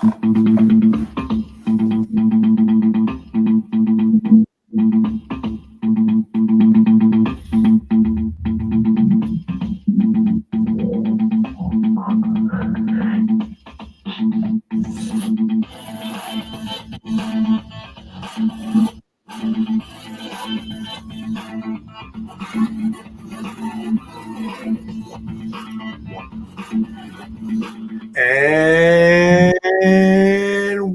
And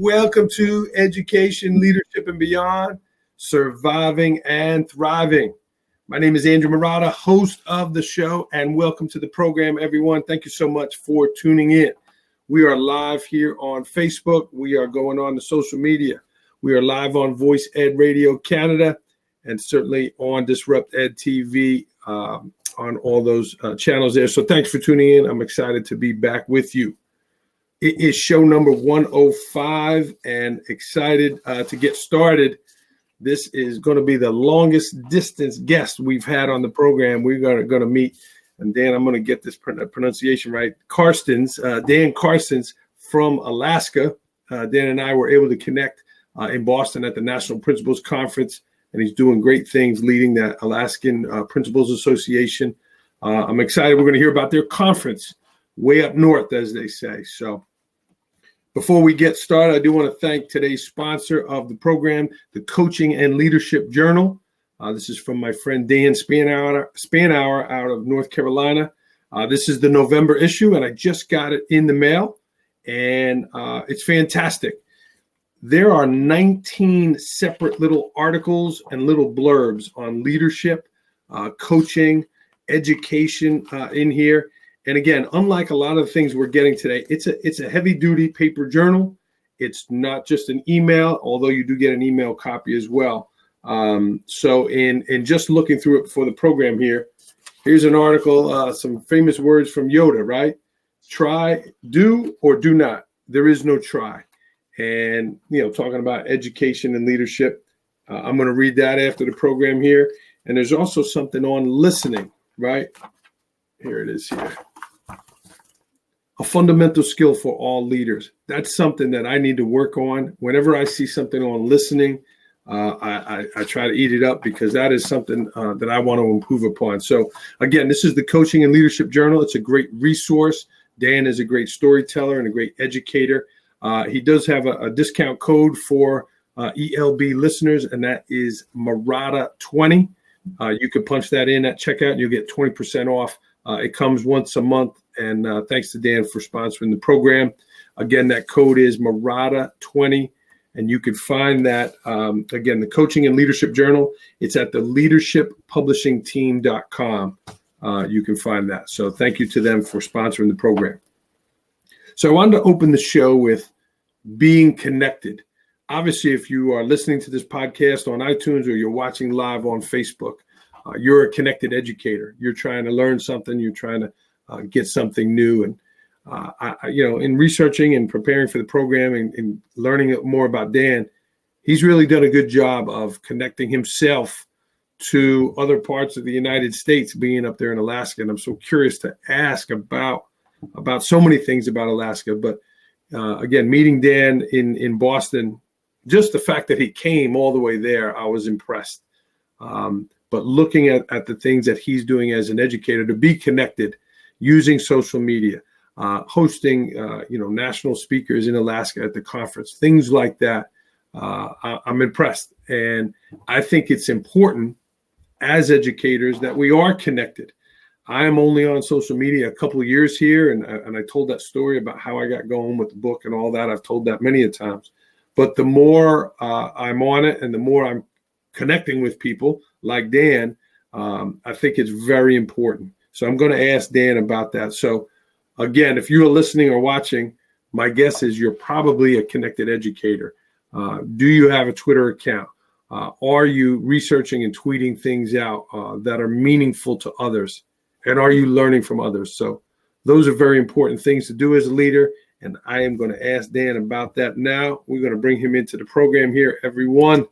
welcome to Education, Leadership, and Beyond, Surviving and Thriving. My name is Andrew Murata, host of the show, and welcome to the program, everyone. Thank you so much for tuning in. We are live here on Facebook. We are going on to social media. We are live on Voice Ed Radio Canada, and certainly on Disrupt Ed TV on all those channels there. So thanks for tuning in. I'm excited to be back with you. It is show number 105 and excited to get started. This is going to be the longest distance guest we've had on the program. We're going to meet, and Dan, I'm going to get this pronunciation right, Dan Carstens from Alaska. Dan and I were able to connect in Boston at the National Principals Conference, and he's doing great things leading that Alaskan Principals Association. I'm excited. We're going to hear about their conference way up north, as they say. So before we get started, I do want to thank today's sponsor of the program, the Coaching and Leadership Journal. This is from my friend Dan Spanauer out of North Carolina. This is the November issue, and I just got it in the mail, and it's fantastic. There are 19 separate little articles and little blurbs on leadership, coaching, education in here. And again, unlike a lot of the things we're getting today, it's a heavy-duty paper journal. It's not just an email, although you do get an email copy as well. So in just looking through it for the program here, here's an article, some famous words from Yoda, right? Try, do, or do not. There is no try. And, talking about education and leadership, I'm going to read that after the program here. And there's also something on listening, right? Here it is here. A fundamental skill for all leaders. That's something that I need to work on. Whenever I see something on listening, I try to eat it up because that is something that I want to improve upon. So again, this is the Coaching and Leadership Journal. It's a great resource. Dan is a great storyteller and a great educator. He does have a discount code for ELB listeners, and that is Murata20. You can punch that in at checkout and you'll get 20% off. It comes once a month, and thanks to Dan for sponsoring the program. Again, that code is Murata20, and you can find that, again, the Coaching and Leadership Journal. It's at the leadershippublishingteam.com. You can find that. So thank you to them for sponsoring the program. So I wanted to open the show with being connected. Obviously, if you are listening to this podcast on iTunes or you're watching live on Facebook, you're a connected educator. You're trying to learn something. You're trying to get something new. And, in researching and preparing for the program and learning more about Dan, he's really done a good job of connecting himself to other parts of the United States, being up there in Alaska. And I'm so curious to ask about so many things about Alaska. But again, meeting Dan in Boston, just the fact that he came all the way there, I was impressed. But looking at the things that he's doing as an educator to be connected, using social media, hosting, national speakers in Alaska at the conference, things like that, I'm impressed. And I think it's important as educators that we are connected. I am only on social media a couple of years here, and I told that story about how I got going with the book and all that. I've told that many a times. But the more I'm on it and the more I'm connecting with people like Dan, I think it's very important. So I'm going to ask Dan about that. So again, if you're listening or watching, my guess is you're probably a connected educator. Do you have a Twitter account? Are you researching and tweeting things out that are meaningful to others? And are you learning from others? So those are very important things to do as a leader. And I am going to ask Dan about that now. We're going to bring him into the program here, everyone.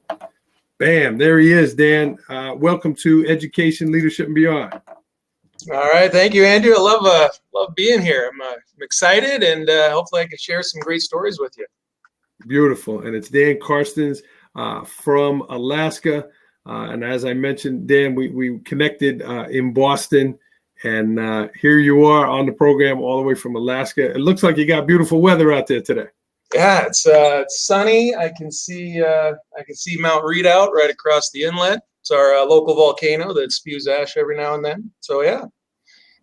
Bam, there he is, Dan. Welcome to Education, Leadership, and Beyond. All right, thank you, Andrew. I love being here. I'm excited, and hopefully I can share some great stories with you. Beautiful. And it's Dan Karstens from Alaska. And as I mentioned, Dan, we connected in Boston. And here you are on the program all the way from Alaska. It looks like you got beautiful weather out there today. Yeah, it's sunny. I can see Mount Redoubt right across the inlet. It's our local volcano that spews ash every now and then. So yeah,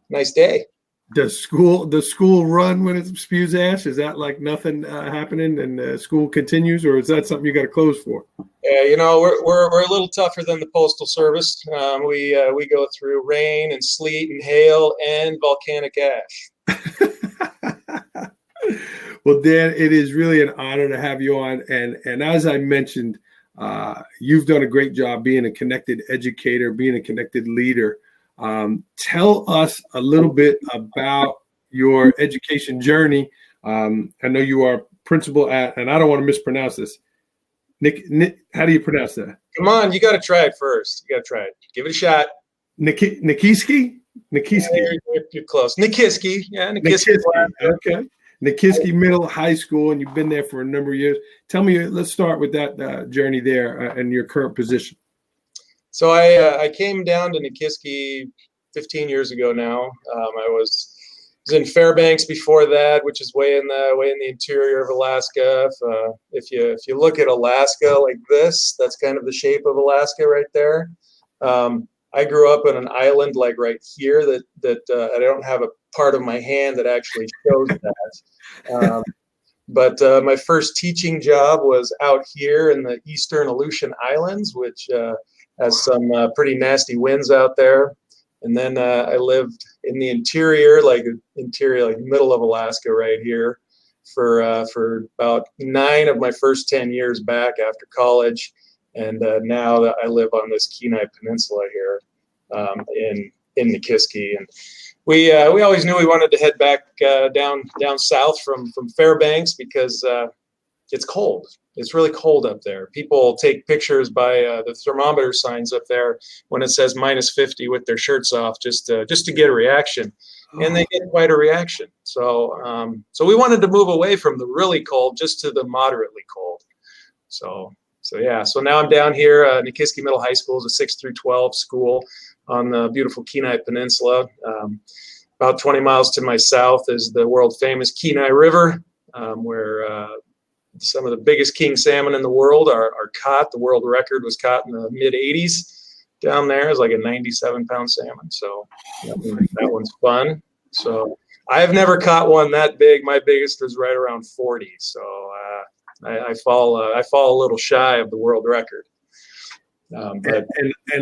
nice day. Does school run when it spews ash? Is that like nothing happening and school continues, or is that something you got to close for? Yeah, we're a little tougher than the Postal Service. We go through rain and sleet and hail and volcanic ash. Well, Dan, it is really an honor to have you on. And as I mentioned, you've done a great job being a connected educator, being a connected leader. Tell us a little bit about your education journey. I know you are principal at, and I don't want to mispronounce this. Nick, how do you pronounce that? Come on, you got to try it first. You got to try it. Give it a shot. Nikiski? Yeah, you're close. Nikiski. Yeah, Nikiski. Okay. Nikiski Middle High School, and you've been there for a number of years. Tell me, let's start with that journey there and your current position. So I came down to Nikiski 15 years ago now. I was in Fairbanks before that, which is way in the interior of Alaska. If you look at Alaska like this, that's kind of the shape of Alaska right there. I grew up on an island like right here that I don't have a part of my hand that actually shows that. But my first teaching job was out here in the Eastern Aleutian Islands, which has some pretty nasty winds out there. And then I lived in the interior, like middle of Alaska right here for about 9 of my first 10 years back after college. And now that I live on this Kenai Peninsula here in Nikiski. And we always knew we wanted to head back down south from Fairbanks because it's cold. It's really cold up there. People take pictures by the thermometer signs up there when it says -50 with their shirts off just to get a reaction, and they get quite a reaction. So we wanted to move away from the really cold just to the moderately cold. So now I'm down here. Nikiski Middle High School is a 6 through 12 school on the beautiful Kenai Peninsula. About 20 miles to my south is the world famous Kenai River, where some of the biggest king salmon in the world are caught. The world record was caught in the mid-80s down there. It's like a 97-pound salmon. So that one's fun. So I've never caught one that big. My biggest was right around 40. So I fall a little shy of the world record. But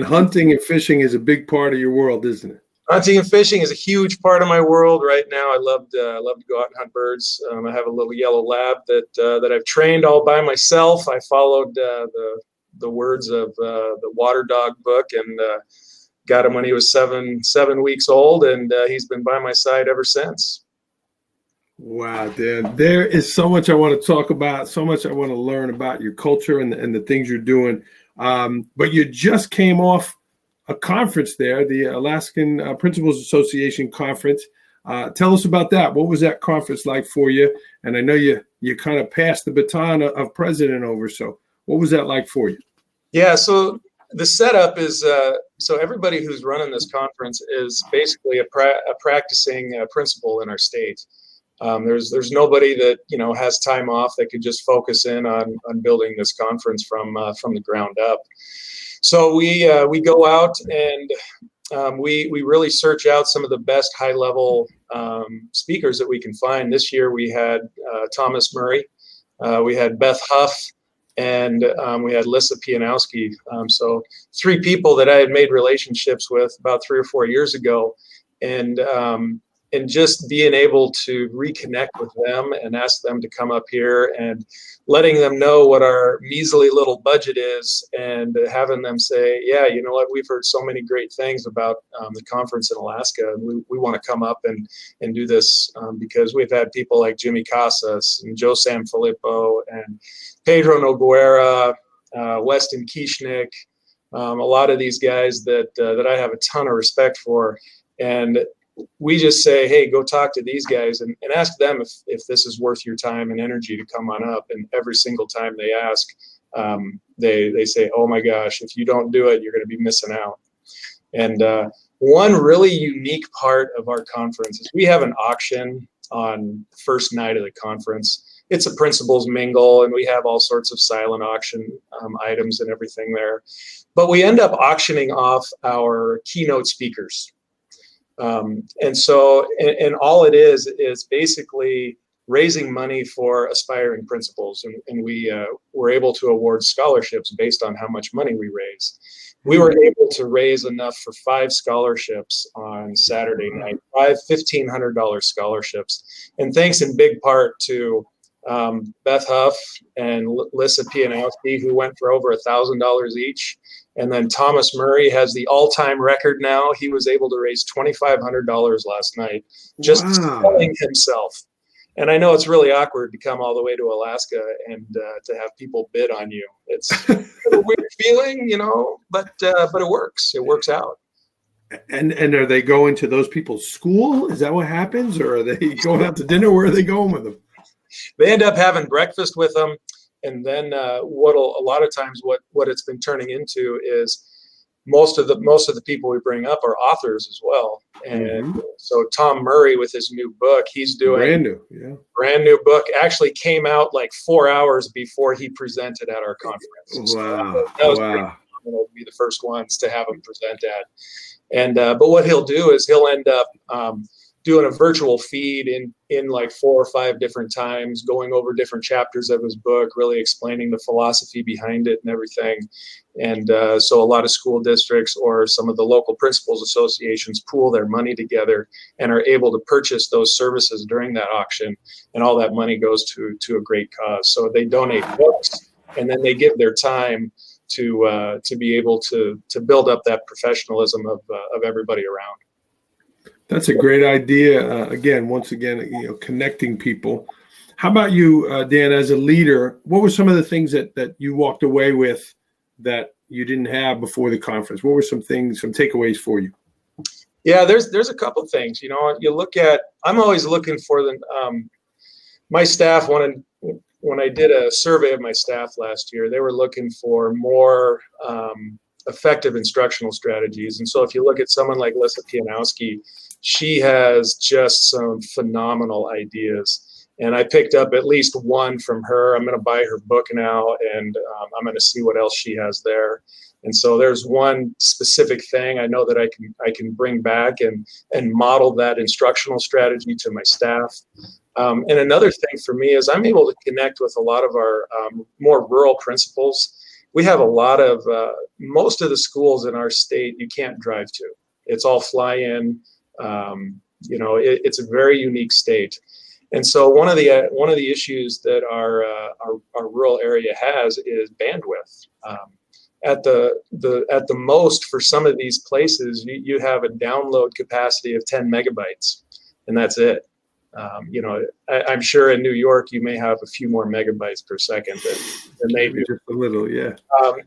hunting and fishing is a big part of your world, isn't it? Hunting and fishing is a huge part of my world right now. I love to go out and hunt birds. I have a little yellow lab that I've trained all by myself. I followed the words of the Water Dog book and got him when he was seven weeks old, and he's been by my side ever since. Wow, Dan, there is so much I want to talk about, so much I want to learn about your culture and the things you're doing. But you just came off a conference there, the Alaskan Principals Association Conference. Tell us about that. What was that conference like for you? And I know you kind of passed the baton of president over. So what was that like for you? Yeah, so the setup is so everybody who's running this conference is basically a practicing principal in our state. There's nobody that has time off that could just focus in on building this conference from the ground up. So we go out and we really search out some of the best high level speakers that we can find. This year we had Thomas Murray, we had Beth Huff, and we had Lissa Pianowski. So 3 people that I had made relationships with about 3 or 4 years ago, and just being able to reconnect with them and ask them to come up here and letting them know what our measly little budget is and having them say, yeah, you know what, we've heard so many great things about the conference in Alaska, and we want to come up and do this because we've had people like Jimmy Casas and Joe Sanfilippo and Pedro Noguera, Weston Kieschnick, a lot of these guys that I have a ton of respect for. And we just say, hey, go talk to these guys and ask them if this is worth your time and energy to come on up. And every single time they ask, they say, oh my gosh, if you don't do it, you're going to be missing out. And one really unique part of our conference is we have an auction on the first night of the conference. It's a principals mingle, and we have all sorts of silent auction items and everything there. But we end up auctioning off our keynote speakers. And so, and all it is basically raising money for aspiring principals. And we were able to award scholarships based on how much money we raise. We were able to raise enough for 5 scholarships on Saturday night, 5 $1,500 scholarships. And thanks in big part to Beth Huff and Lissa Pianowski, who went for over $1,000 each. And then Thomas Murray has the all-time record now. He was able to raise $2,500 last night, just selling himself. And I know it's really awkward to come all the way to Alaska and to have people bid on you. It's a weird feeling, but it works. It works out. And are they going to those people's school? Is that what happens? Or are they going out to dinner? Where are they going with them? They end up having breakfast with them. And then a lot of times what it's been turning into is most of the people we bring up are authors as well. And so Tom Murray with his new book, he's doing brand new book, actually came out like 4 hours before he presented at our conference. Wow. So that was pretty phenomenal to be the first ones to have him present at. And but what he'll do is he'll end up doing a virtual feed in like 4 or 5 different times, going over different chapters of his book, really explaining the philosophy behind it and everything. And so a lot of school districts or some of the local principals associations pool their money together and are able to purchase those services during that auction. And all that money goes to a great cause. So they donate books, and then they give their time to be able to build up that professionalism of everybody around. That's a great idea. Once again, connecting people. How about you, Dan, as a leader? What were some of the things that you walked away with that you didn't have before the conference? What were some takeaways for you? Yeah, there's a couple things. You look at. I'm always looking for my staff. When I did a survey of my staff last year, they were looking for more effective instructional strategies. And so if you look at someone like Lissa Pianowski, she has just some phenomenal ideas. And I picked up at least one from her. I'm going to buy her book now, and I'm going to see what else she has there. And so there's one specific thing I know that I can bring back and model that instructional strategy to my staff. And another thing for me is I'm able to connect with a lot of our more rural principals. We have a lot of most of the schools in our state you can't drive to. It's all fly in. It's a very unique state. And so one of the issues that our rural area has is bandwidth. At the most for some of these places, you have a download capacity of 10 megabytes, and that's it. I'm sure in New York you may have a few more megabytes per second than they do. Just a little, yeah.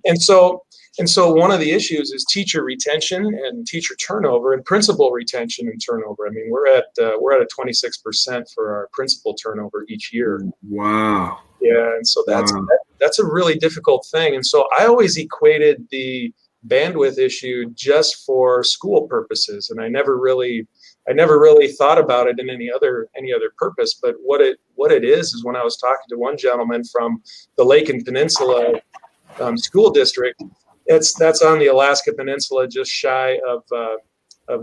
And so one of the issues is teacher retention and teacher turnover and principal retention and turnover. I mean, we're at a 26% for our principal turnover each year. Wow. Yeah, and so that's a really difficult thing. And so I always equated the bandwidth issue just for school purposes, and I never really thought about it in any other purpose. But what it is when I was talking to one gentleman from the Lake and Peninsula school district, that's on the Alaska Peninsula, just shy of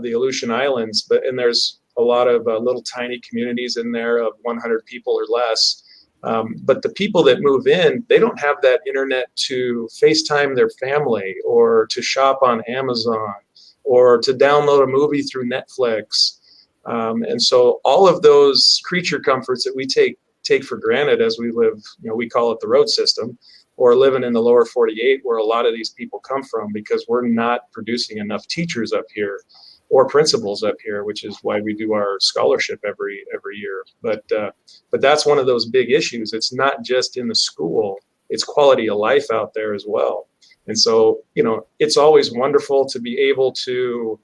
the Aleutian Islands. And there's a lot of little tiny communities in there of 100 people or less. But the people that move in, they don't have that internet to FaceTime their family or to shop on Amazon or to download a movie through Netflix. And so all of those creature comforts that we take for granted as we live, we call it the road system, or living in the lower 48 where a lot of these people come from, because we're not producing enough teachers up here or principals up here, which is why we do our scholarship every year. But that's one of those big issues. It's not just in the school, it's quality of life out there as well. And so, it's always wonderful to be able to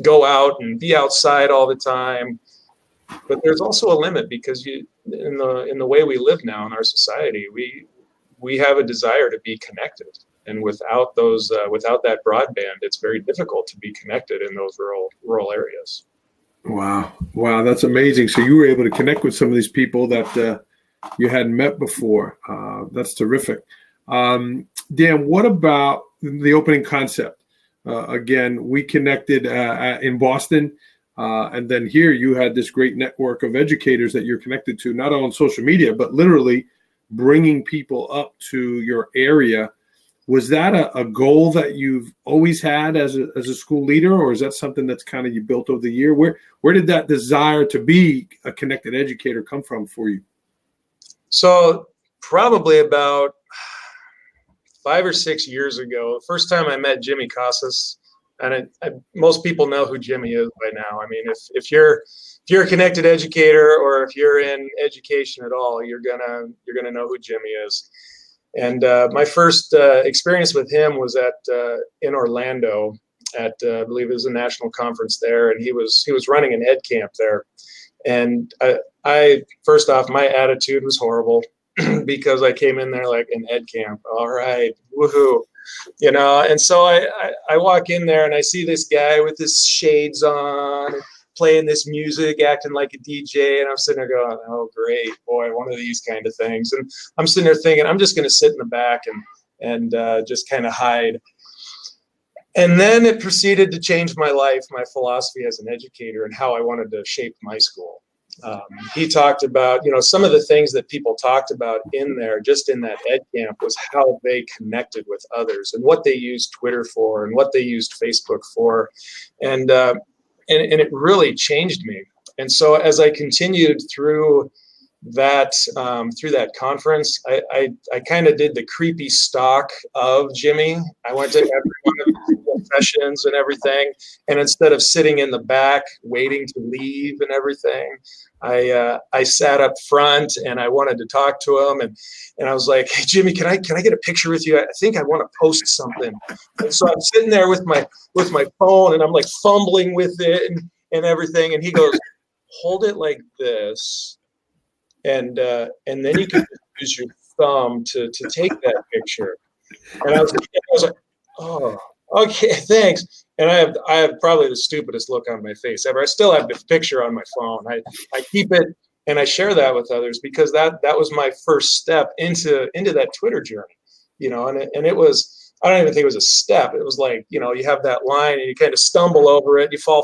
go out and be outside all the time. But there's also a limit, because in the way we live now in our society, we have a desire to be connected, and without that broadband, it's very difficult to be connected in those rural areas. Wow, that's amazing. So you were able to connect with some of these people that you hadn't met before. That's terrific. Dan, what about the opening concept? Again, we connected in Boston. And then here you had this great network of educators that you're connected to, not on social media, but literally bringing people up to your area. Was that a goal that you've always had as a school leader, or is that something that's kind of you built over the year? Where did that desire to be a connected educator come from for you? So probably about 5 or 6 years ago, the first time I met Jimmy Casas. And most people know who Jimmy is by now. I mean, if you're a connected educator, or if you're in education at all, you're gonna know who Jimmy is. And my first experience with him was in Orlando at I believe it was a national conference there, and he was running an ed camp there. And I first off, my attitude was horrible because I came in there like an ed camp. All right, woohoo. And so I walk in there and I see this guy with his shades on, playing this music, acting like a DJ, and I'm sitting there going, oh great, boy, one of these kind of things. And I'm sitting there thinking, I'm just going to sit in the back and just kind of hide. And then it proceeded to change my life, my philosophy as an educator, and how I wanted to shape my school. He talked about, some of the things that people talked about in there, just in that ed camp, was how they connected with others and what they used Twitter for and what they used Facebook for. And it really changed me. And so as I continued through that conference, I kind of did the creepy stalk of Jimmy. I went to every one of his sessions and everything, and instead of sitting in the back waiting to leave and everything, I sat up front and I wanted to talk to him, and I was like, hey Jimmy, can I get a picture with you? I think I want to post something. And so I'm sitting there with my phone and I'm like fumbling with it and everything, and he goes, hold it like this. And then you can use your thumb to take that picture. And I was like, oh, okay, thanks. And I have probably the stupidest look on my face ever. I still have the picture on my phone. I keep it and I share that with others because that was my first step into that Twitter journey, and it was, I don't even think it was a step. It was like, you have that line and you kind of stumble over it. You fall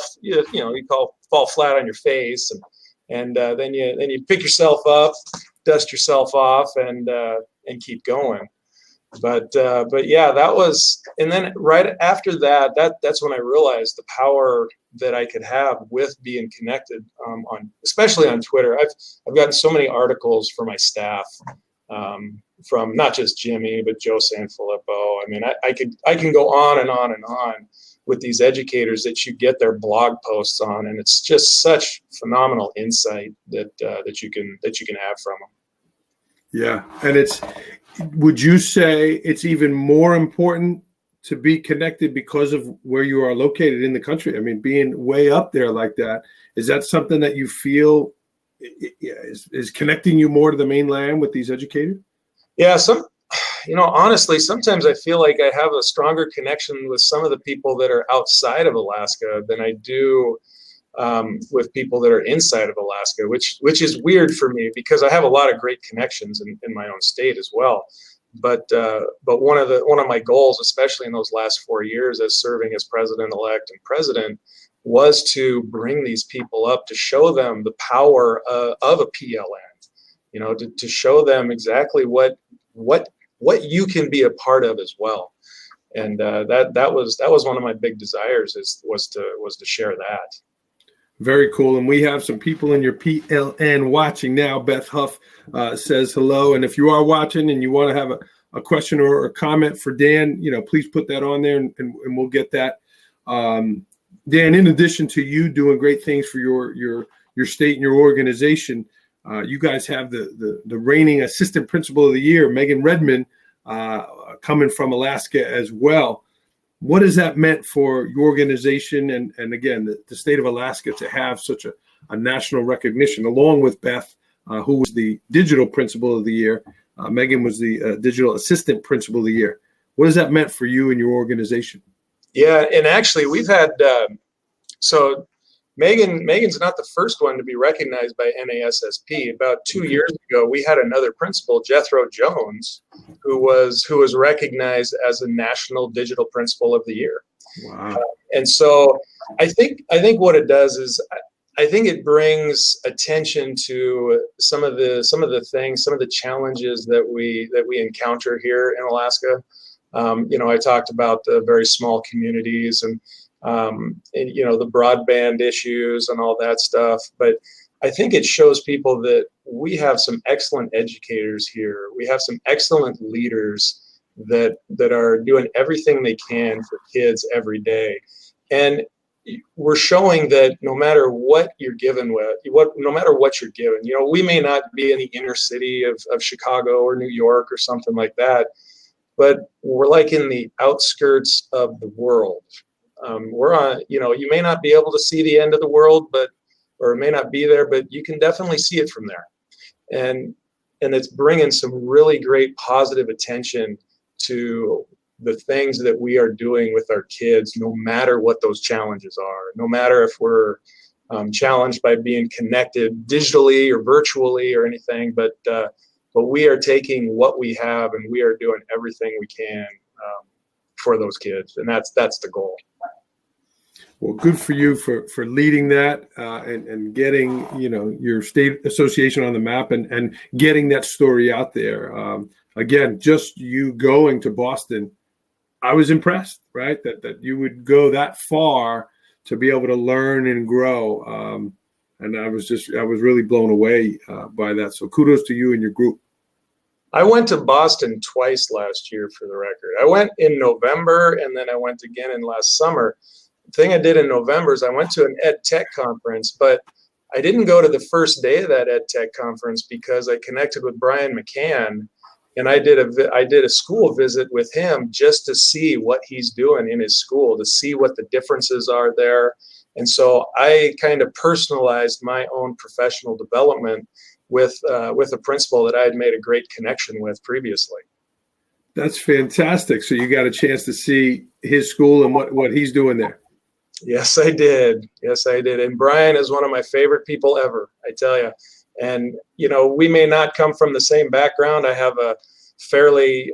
flat on your face, and then you pick yourself up, dust yourself off, and keep going. But yeah, that was, and then right after that's when I realized the power that I could have with being connected especially on Twitter. I've gotten so many articles for my staff, from not just Jimmy but Joe Sanfilippo. I mean, I can go on and on and on with these educators that you get their blog posts on, and it's just such phenomenal insight that you can have from them. Yeah, and would you say it's even more important to be connected because of where you are located in the country? I mean, being way up there like that, is that something that you feel is connecting you more to the mainland with these educators? Yeah, honestly, sometimes I feel like I have a stronger connection with some of the people that are outside of Alaska than I do with people that are inside of Alaska, which is weird for me because I have a lot of great connections in my own state as well. But one of my goals, especially in those last 4 years as serving as president-elect and president, was to bring these people up, to show them the power of a PLN, to show them exactly what you can be a part of as well. And that was one of my big desires was to share that. Very cool. And we have some people in your PLN watching now. Beth Huff says hello. And if you are watching and you want to have a question or a comment for Dan, please put that on there and we'll get that. Dan, in addition to you doing great things for your state and your organization, you guys have the reigning assistant principal of the year, Megan Redmond, coming from Alaska as well. What has that meant for your organization and again, the state of Alaska to have such a national recognition, along with Beth, who was the digital principal of the year. Megan was the digital assistant principal of the year. What has that meant for you and your organization? Yeah, and actually we've had, so Megan's not the first one to be recognized by NASSP. About 2 years ago, we had another principal, Jethro Jones, who was recognized as a National Digital Principal of the Year. Wow. And so I think what it does is I think it brings attention to some of the things, some of the challenges that we encounter here in Alaska. I talked about the very small communities and the broadband issues and all that stuff. But I think it shows people that we have some excellent educators here. We have some excellent leaders that are doing everything they can for kids every day. And we're showing that no matter what you're given no matter what you're given, we may not be in the inner city of Chicago or New York or something like that, but we're like in the outskirts of the world. We're on, you may not be able to see the end of the world, or it may not be there, but you can definitely see it from there. And it's bringing some really great positive attention to the things that we are doing with our kids, no matter what those challenges are, no matter if we're challenged by being connected digitally or virtually or anything, but we are taking what we have and we are doing everything we can for those kids, and that's the goal. Well, good for you for leading that and getting your state association on the map and getting that story out there. Again, just you going to Boston, I was impressed, right? That you would go that far to be able to learn and grow. And I was really blown away by that. So kudos to you and your group. I went to Boston twice last year, for the record. I went in November and then I went again in last summer. The thing I did in November is I went to an Ed Tech conference, but I didn't go to the first day of that Ed Tech conference because I connected with Brian McCann. And I did a school visit with him just to see what he's doing in his school, to see what the differences are there. And so I kind of personalized my own professional development with a principal that I had made a great connection with previously. That's fantastic. So you got a chance to see his school and what he's doing there. Yes, I did. And Brian is one of my favorite people ever, I tell you. And, we may not come from the same background. I have a fairly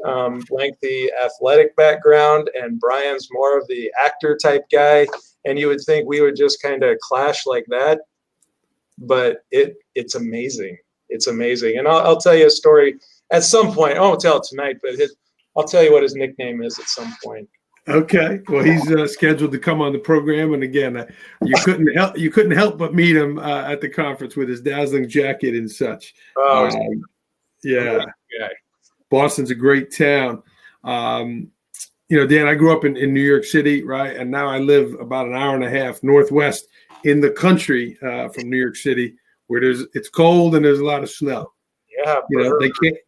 lengthy athletic background, and Brian's more of the actor type guy. And you would think we would just kind of clash like that. But it's amazing. It's amazing. And I'll tell you a story at some point. I won't tell it tonight, but I'll tell you what his nickname is at some point. Okay. Well, he's scheduled to come on the program, and again, you couldn't help but meet him at the conference with his dazzling jacket and such. Oh, yeah. Boston's a great town. Dan, I grew up in New York City, right, and now I live about an hour and a half northwest in the country from New York City, where it's cold and there's a lot of snow. Yeah.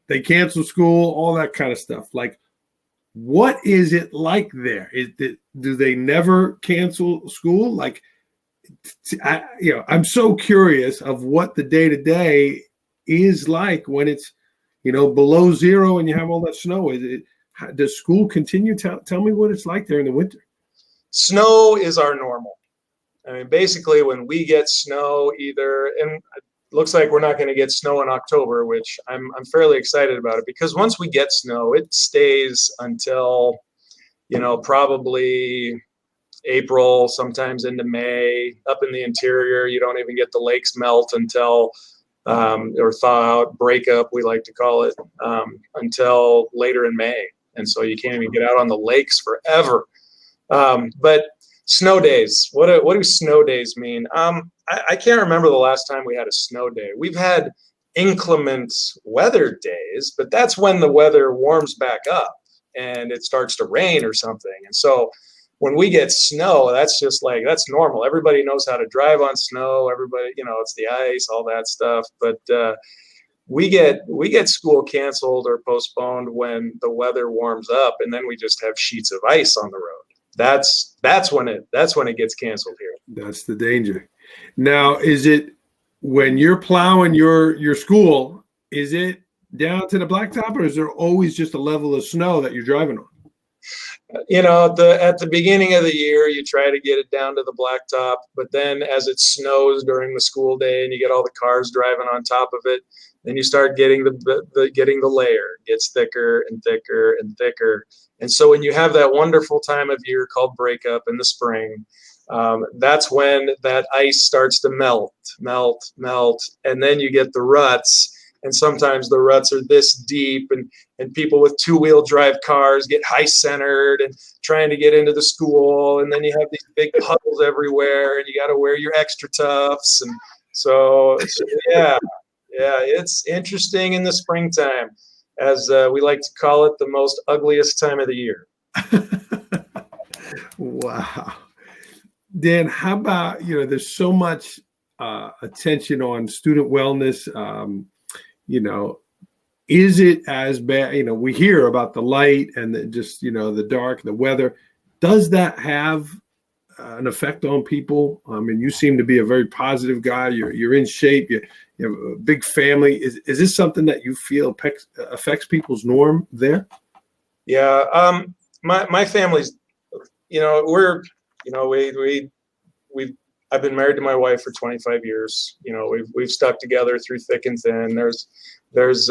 They cancel school, all that kind of stuff. Like, what is it like there? Do they never cancel school? Like, I'm so curious of what the day-to-day is like when it's, below zero and you have all that snow. Does school continue? Tell me what it's like there in the winter. Snow is our normal. I mean, basically when we get snow and it looks like we're not going to get snow in October, which I'm fairly excited about it, because once we get snow, it stays until, probably April, sometimes into May. Up in the interior, you don't even get the lakes melt until, or thaw out, break up, we like to call it, until later in May. And so you can't even get out on the lakes forever. But snow days, what do snow days mean? I can't remember the last time we had a snow day. We've had inclement weather days, but that's when the weather warms back up and it starts to rain or something. And so when we get snow, that's normal. Everybody knows how to drive on snow. Everybody, it's the ice, all that stuff. But we get school canceled or postponed when the weather warms up, and then we just have sheets of ice on the road. that's when it gets canceled here. That's the danger. Now, is it when you're plowing your school, is it down to the blacktop, or is there always just a level of snow that you're driving on? At the beginning of the year, you try to get it down to the blacktop, but then as it snows during the school day and you get all the cars driving on top of it, then you start getting getting the layer. It gets thicker and thicker and thicker. And so when you have that wonderful time of year called breakup in the spring, that's when that ice starts to melt, and then you get the ruts. And sometimes the ruts are this deep, and people with two-wheel drive cars get high-centered and trying to get into the school. And then you have these big puddles everywhere, and you got to wear your extra toughs. And so yeah, it's interesting in the springtime, as we like to call it, the most ugliest time of the year. Wow. Dan, how about, there's so much attention on student wellness. Is it as bad? We hear about the light and the dark, the weather. Does that have an effect on people? I mean, you seem to be a very positive guy. You're in shape. You have a big family. Is this something that you feel affects people's norm there? Yeah. My family's, I've been married to my wife for 25 years. We've stuck together through thick and thin. There's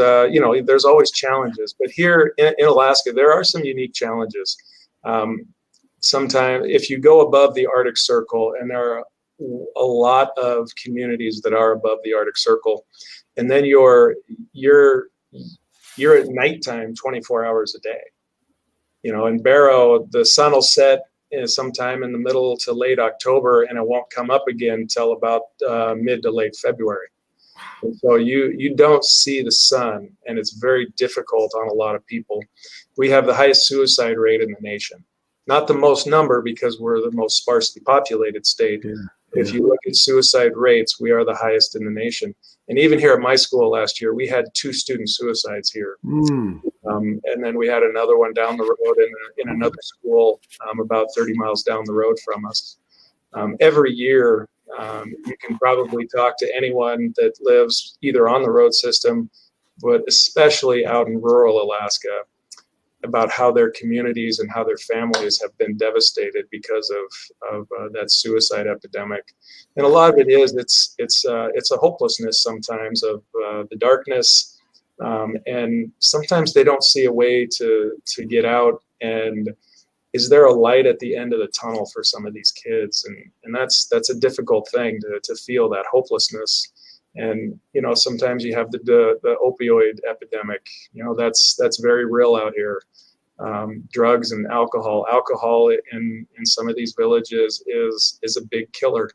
always challenges, but here in Alaska, there are some unique challenges. Sometimes if you go above the Arctic Circle, and there are a lot of communities that are above the Arctic Circle, and then you're at nighttime 24 hours a day. In Barrow, the sun will set sometime in the middle to late October, and it won't come up again until about mid to late February. And so you don't see the sun, and it's very difficult on a lot of people. We have the highest suicide rate in the nation. Not the most number, because we're the most sparsely populated state. Yeah. If you look at suicide rates, we are the highest in the nation. And even here at my school last year, we had 2 student suicides here. And then we had another one down the road in another school about 30 miles down the road from us. Every year, you can probably talk to anyone that lives either on the road system, but especially out in rural Alaska, about how their communities and how their families have been devastated because of that suicide epidemic. And a lot of it is it's a hopelessness sometimes of the darkness, and sometimes they don't see a way to get out. And is there a light at the end of the tunnel for some of these kids? And that's a difficult thing to feel, that hopelessness. And sometimes you have the opioid epidemic. That's very real out here. Drugs and alcohol in some of these villages is a big killer,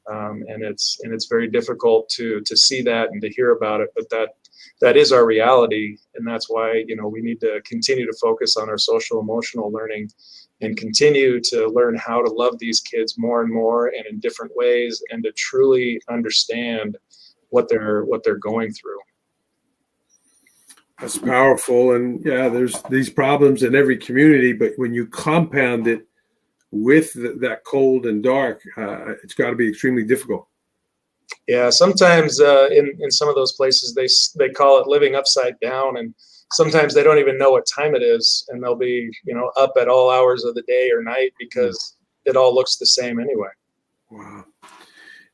and it's very difficult to see that and to hear about it. But that is our reality, and that's why we need to continue to focus on our social emotional learning and continue to learn how to love these kids more and more and in different ways, and to truly understand what they're going through. That's powerful. And yeah, there's these problems in every community, but when you compound it with that cold and dark, it's got to be extremely difficult. Yeah, sometimes in some of those places they call it living upside down, and sometimes they don't even know what time it is, and they'll be up at all hours of the day or night because it all looks the same anyway. Wow.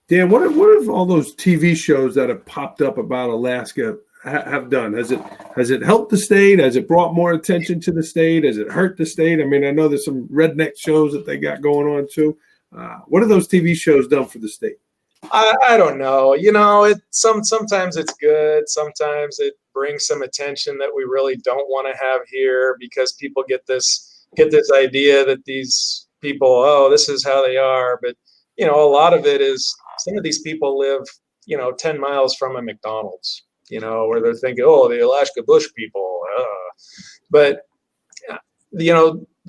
Dan, what have all those TV shows that have popped up about Alaska have done? Has it helped the state? Has it brought more attention to the state? Has it hurt the state? I mean, I know there's some redneck shows that they got going on too. What have those TV shows done for the state? I don't know. Sometimes it's good. Sometimes it brings some attention that we really don't want to have here, because people get this idea that these people, oh, this is how they are. But a lot of it is, some of these people live 10 miles from a McDonald's, where they're thinking, oh, the Alaska Bush people. But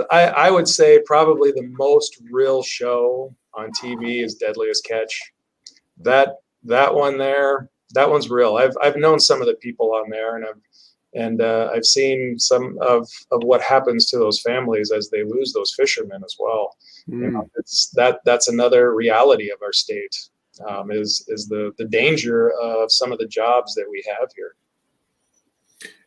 I would say probably the most real show on TV is Deadliest Catch. That one there, that one's real. I've known some of the people on there, and And I've seen some of what happens to those families as they lose those fishermen as well. You know, that's another reality of our state, is the danger of some of the jobs that we have here.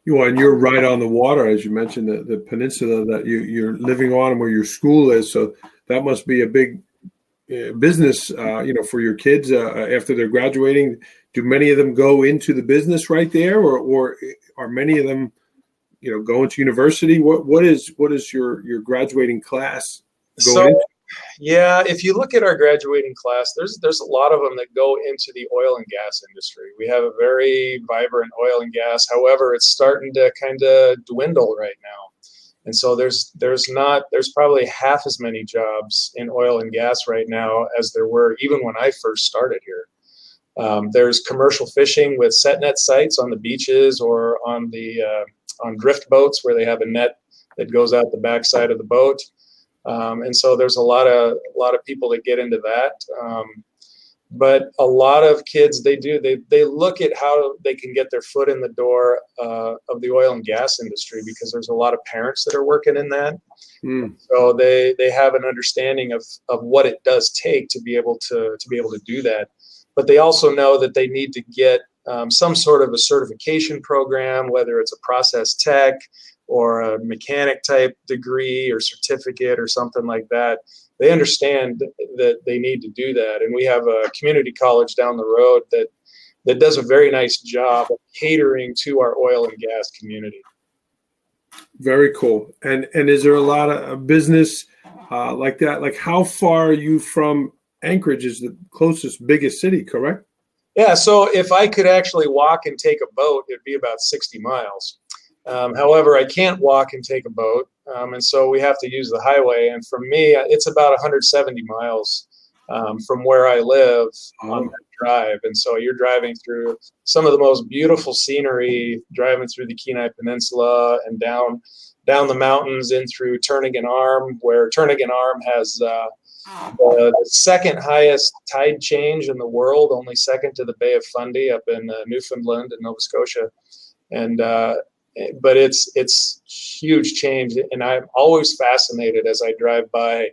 And you're right on the water, as you mentioned, the peninsula that you're living on and where your school is. So that must be a big business, for your kids after they're graduating. Do many of them go into the business right there, or are many of them, going to university? What is your graduating class going into? Yeah, if you look at our graduating class, there's a lot of them that go into the oil and gas industry. We have a very vibrant oil and gas. However, it's starting to kind of dwindle right now. And so there's probably half as many jobs in oil and gas right now as there were even when I first started here. There's commercial fishing with set net sites on the beaches or on drift boats where they have a net that goes out the backside of the boat. And so there's a lot of people that get into that. But a lot of kids, they look at how they can get their foot in the door of the oil and gas industry, because there's a lot of parents that are working in that. So they have an understanding of what it does take to be able to do that. But they also know that they need to get some sort of a certification program, whether it's a process tech or a mechanic type degree or certificate or something like that. They understand that they need to do that. And we have a community college down the road that does a very nice job of catering to our oil and gas community. Very cool. And is there a lot of business like that? Like, how far are you from Anchorage? Is the closest biggest city, correct? Yeah. So if I could actually walk and take a boat, it'd be about 60 miles. However, I can't walk and take a boat, and so we have to use the highway. And for me, it's about 170 miles from where I live on that drive. And so you're driving through some of the most beautiful scenery, driving through the Kenai Peninsula and down the mountains in through Turnagain Arm, where Turnagain Arm has the second highest tide change in the world, only second to the Bay of Fundy up in Newfoundland and Nova Scotia. And but it's huge change, and I'm always fascinated as I drive by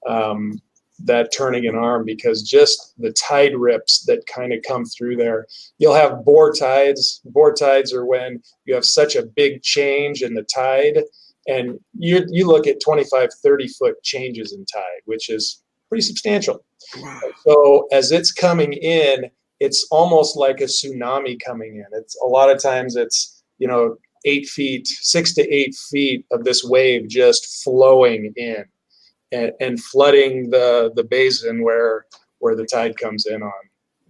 that Turnagain Arm, because just the tide rips that kind of come through there. You'll have bore tides. Bore tides are when you have such a big change in the tide, and you look at 25, 30-foot changes in tide, which is pretty substantial. Wow. So as it's coming in, it's almost like a tsunami coming in. It's a lot of times it's 6 to 8 feet of this wave just flowing in and flooding the basin where the tide comes in on,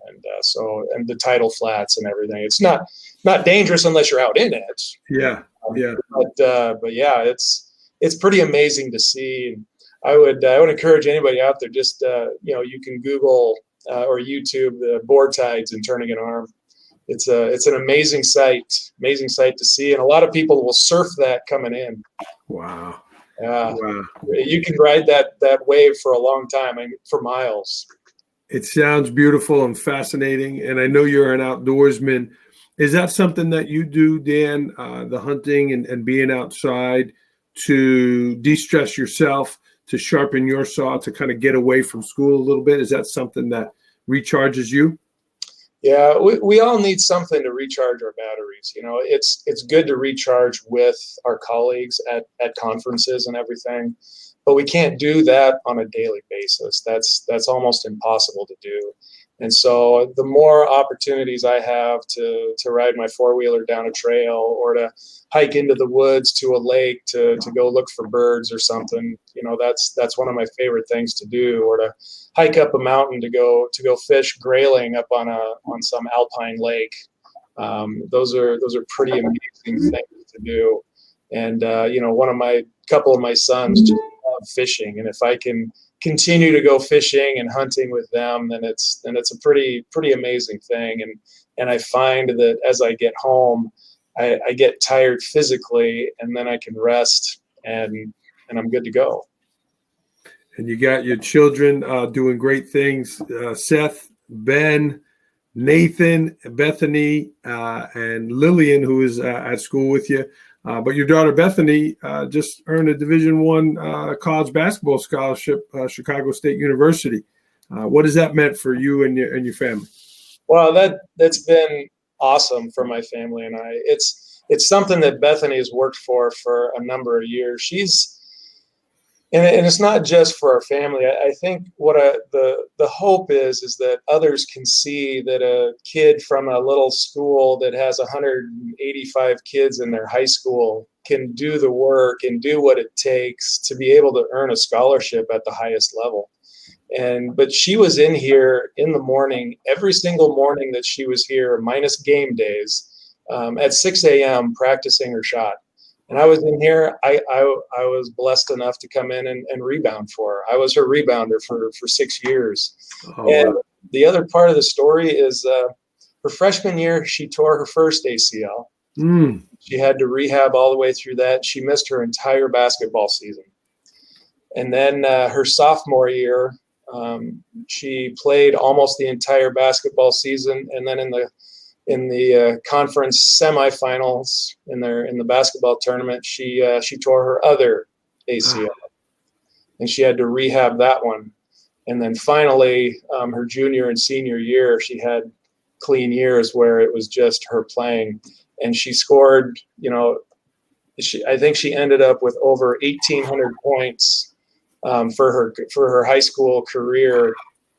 and the tidal flats and everything. It's not dangerous unless you're out in it. Yeah. But yeah, it's pretty amazing to see. And I would encourage anybody out there, just you can Google or YouTube the bore tides in Turnagain Arm. It's an amazing sight to see, and a lot of people will surf that coming in. Wow. Wow. You can ride that wave for a long time, for miles. It sounds beautiful and fascinating, and I know you're an outdoorsman. Is that something that you do, Dan, the hunting and being outside to de-stress yourself, to sharpen your saw, to kind of get away from school a little bit? Is that something that recharges you? Yeah, we all need something to recharge our batteries. It's good to recharge with our colleagues at conferences and everything, but we can't do that on a daily basis. That's almost impossible to do. And so the more opportunities I have to ride my four-wheeler down a trail, or to hike into the woods to a lake to go look for birds or something, that's one of my favorite things to do. Or to hike up a mountain to go fish grayling up on some alpine lake. Those are pretty amazing things to do. And couple of my sons just love fishing, and if I can continue to go fishing and hunting with them, then it's a pretty amazing thing. And I find that as I get home, I get tired physically, and then I can rest, and I'm good to go. And you got your children doing great things. Seth, Ben, Nathan, Bethany, and Lillian, who is at school with you. But your daughter Bethany just earned a Division I college basketball scholarship, Chicago State University. What has that meant for you and your family? Well, that's been awesome for my family and I. It's something that Bethany has worked for a number of years. And it's not just for our family. I think what the hope is that others can see that a kid from a little school that has 185 kids in their high school can do the work and do what it takes to be able to earn a scholarship at the highest level. But she was in here in the morning, every single morning that she was here, minus game days, at 6 a.m. practicing her shot. And I was in here. I was blessed enough to come in and rebound for her. I was her rebounder for 6 years. Oh, and wow. The other part of the story is her freshman year, she tore her first ACL. She had to rehab all the way through that. She missed her entire basketball season. And then her sophomore year, she played almost the entire basketball season. And then in the conference semifinals in the basketball tournament, she tore her other ACL, and she had to rehab that one. And then finally, her junior and senior year, she had clean years where it was just her playing, and she scored. I think she ended up with over 1,800 points for her high school career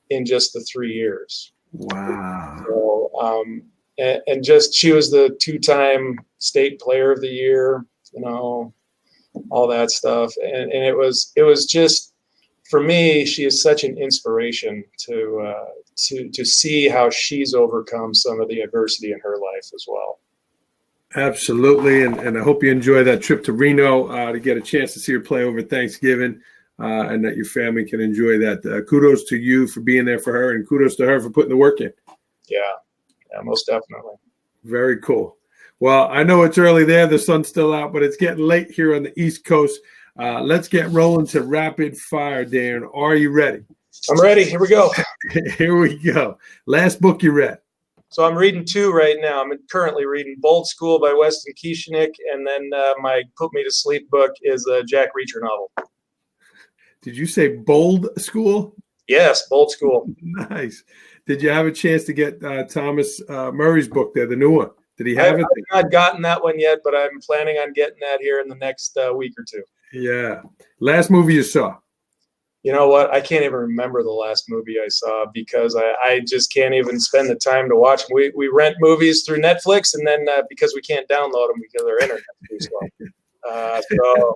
in just the 3 years. Wow. So, and just she was the 2-time state player of the year, all that stuff. And it was just, for me, she is such an inspiration to see how she's overcome some of the adversity in her life as well. Absolutely. And I hope you enjoy that trip to Reno to get a chance to see her play over Thanksgiving, and that your family can enjoy that. Kudos to you for being there for her, and kudos to her for putting the work in. Yeah, most definitely. Very cool. Well, I know it's early there. The sun's still out, but it's getting late here on the East Coast. Let's get rolling to rapid fire, Dan. Are you ready? I'm ready. Here we go. Here we go. Last book you read? So I'm reading 2 right now. I'm currently reading Bold School by Weston Kieschnick, and then my Put Me to Sleep book is a Jack Reacher novel. Did you say Bold School? Yes, Bold School. Nice. Did you have a chance to get Thomas Murray's book there, the new one? Did he have it? I've not gotten that one yet, but I'm planning on getting that here in the next week or 2. Yeah. Last movie you saw? You know what? I can't even remember the last movie I saw because I just can't even spend the time to watch them. We rent movies through Netflix, and then because we can't download them because our internet's too slow. So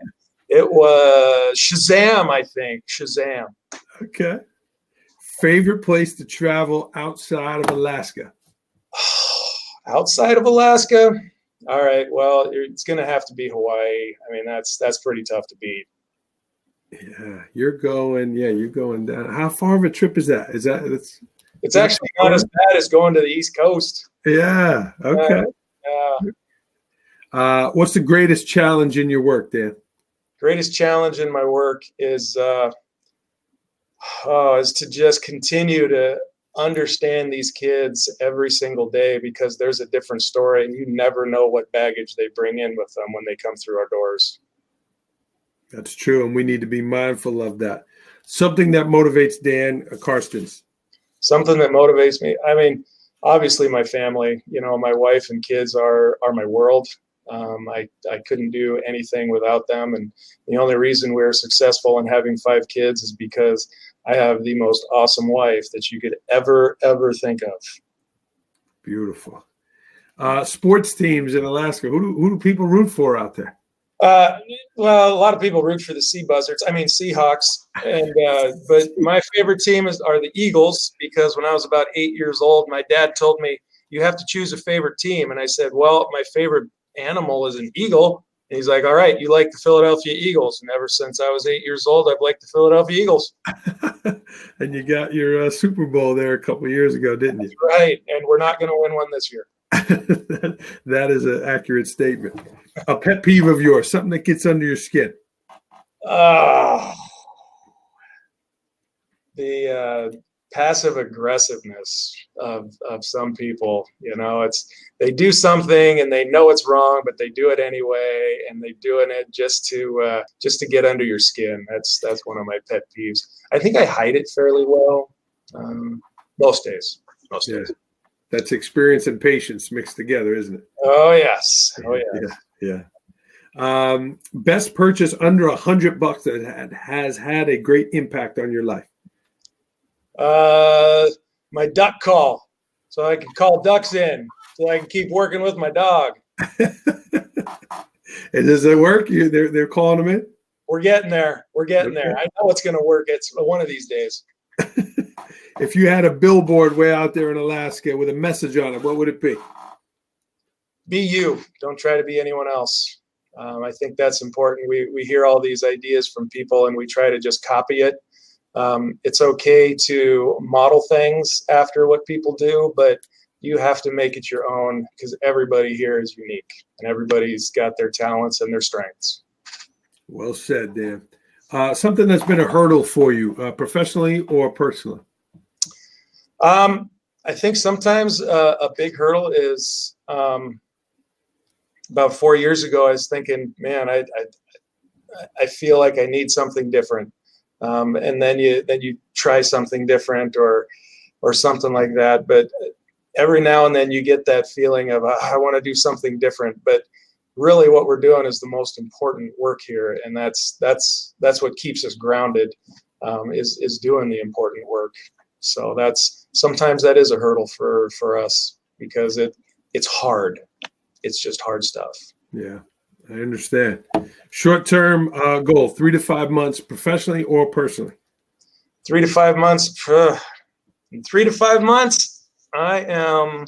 it was Shazam, I think. Shazam. Okay. Favorite place to travel outside of Alaska? Outside of Alaska? All right. Well, it's going to have to be Hawaii. I mean, that's pretty tough to beat. Yeah, you're going down. How far of a trip is that? It's actually not as bad as going to the East Coast. Yeah. Okay. What's the greatest challenge in your work, Dan? Greatest challenge in my work is to just continue to understand these kids every single day, because there's a different story and you never know what baggage they bring in with them when they come through our doors. That's true, and we need to be mindful of that. Something that motivates Dan Karstens. Something that motivates me. I mean, obviously my family, my wife and kids are my world. I couldn't do anything without them. And the only reason we're successful in having 5 kids is because I have the most awesome wife that you could ever think of. Beautiful. Sports teams in Alaska. Who do people root for out there? Well, a lot of people root for the Seahawks, but my favorite team are the Eagles, because when I was about 8 years old, my dad told me, you have to choose a favorite team. And I said, well, my favorite animal is an eagle. And he's like, all right, you like the Philadelphia Eagles. And ever since I was 8 years old, I've liked the Philadelphia Eagles. And you got your Super Bowl there a couple of years ago, didn't you? That's right. And we're not going to win one this year. That is an accurate statement. A pet peeve of yours, something that gets under your skin. The passive aggressiveness of some people. They do something and they know it's wrong, but they do it anyway, and they're doing it just to get under your skin. That's one of my pet peeves. I think I hide it fairly well most days. That's experience and patience mixed together, isn't it? Oh yes. Oh yes. Yeah. Best purchase under $100 that has had a great impact on your life. My duck call, so I can call ducks in, so I can keep working with my dog. And does it work? They're calling them in? We're getting there. I know it's going to work. It's one of these days. If you had a billboard way out there in Alaska with a message on it, what would it be? Be you. Don't try to be anyone else. I think that's important. We hear all these ideas from people and we try to just copy it. It's okay to model things after what people do, but you have to make it your own, because everybody here is unique and everybody's got their talents and their strengths. Well said, Dan. Something that's been a hurdle for you, professionally or personally? I think sometimes a big hurdle is about 4 years ago, I was thinking, man, I feel like I need something different. And then you try something different or something like that. But every now and then you get that feeling of, I want to do something different. But really what we're doing is the most important work here. And that's what keeps us grounded, is doing the important work. So sometimes that is a hurdle for us, because it's hard. It's just hard stuff. Yeah, I understand. Short-term goal, 3 to 5 months, professionally or personally? 3 to 5 months. In 3 to 5 months, I am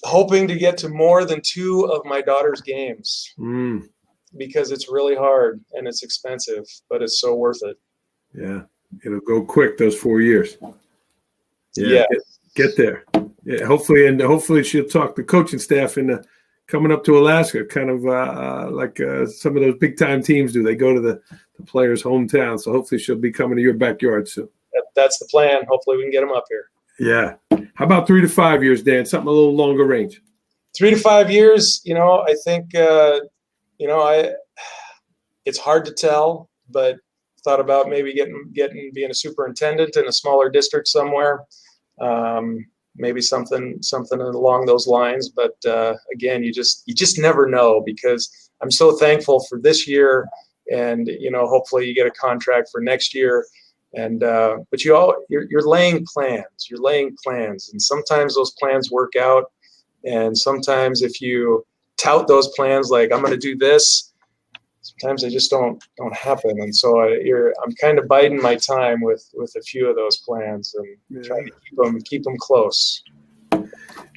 hoping to get to more than 2 of my daughter's games, because it's really hard and it's expensive, but it's so worth it. Yeah, it'll go quick, those 4 years. Yeah. Get there. Yeah, hopefully she'll talk the coaching staff into coming up to Alaska, kind of like some of those big time teams do. They go to the players' hometown, so hopefully she'll be coming to your backyard soon. That's the plan. Hopefully we can get them up here. Yeah. How about 3 to 5 years, Dan? Something a little longer range. 3 to 5 years. I think it's hard to tell, but thought about maybe being a superintendent in a smaller district somewhere. Maybe something along those lines. But again, you just never know, because I'm so thankful for this year, and hopefully you get a contract for next year. And but you're laying plans, and sometimes those plans work out, and sometimes if you tout those plans like I'm going to do this, sometimes they just don't happen. And so I'm kind of biding my time with a few of those plans and trying to keep them close.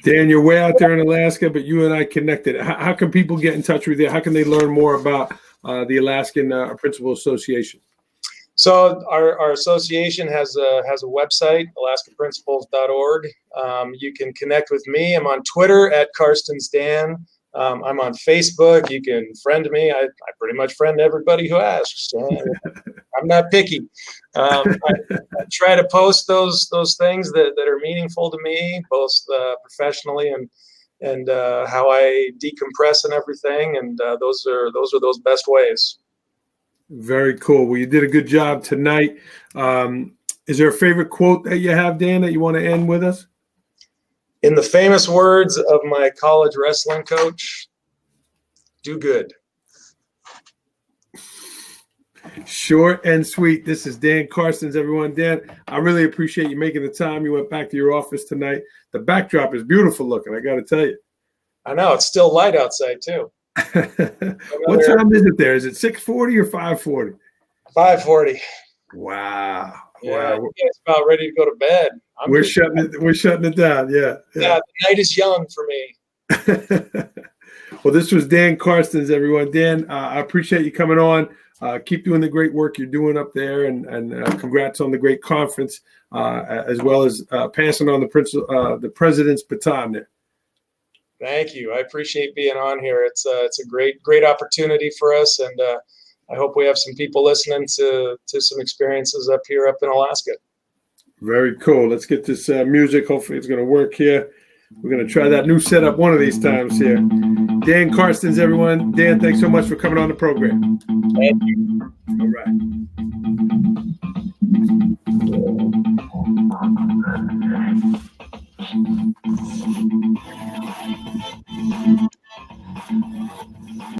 Dan, you're way out there in Alaska, but you and I connected. How can people get in touch with you? How can they learn more about the Alaskan Principal Association? So our association has a website, alaskaprincipals.org. You can connect with me. I'm on Twitter at @CarstensDan. I'm on Facebook. You can friend me. I pretty much friend everybody who asks. I'm not picky. I try to post those things that are meaningful to me, both professionally and how I decompress and everything. And those are those best ways. Very cool. Well, you did a good job tonight. Is there a favorite quote that you have, Dan, that you want to end with us? In the famous words of my college wrestling coach, do good. Short and sweet. This is Dan Carstens, everyone. Dan, I really appreciate you making the time. You went back to your office tonight. The backdrop is beautiful looking, I got to tell you. I know. It's still light outside, too. What time is it there? Is it 6:40 or 5:40? 5:40. Wow. Yeah, Wow. it's about ready to go to bed. We're shutting it down. Yeah. The night is young for me. Well, this was Dan Carstens, everyone. Dan, I appreciate you coming on. Keep doing the great work you're doing up there, and congrats on the great conference, as well as passing on the president's baton there. Thank you. I appreciate being on here. It's a great opportunity for us, and I hope we have some people listening to some experiences up in Alaska. Very cool. Let's get this music. Hopefully it's going to work here. We're going to try that new setup one of these times here. Dan Karstens, everyone. Dan, thanks so much for coming on the program. Thank you. All right.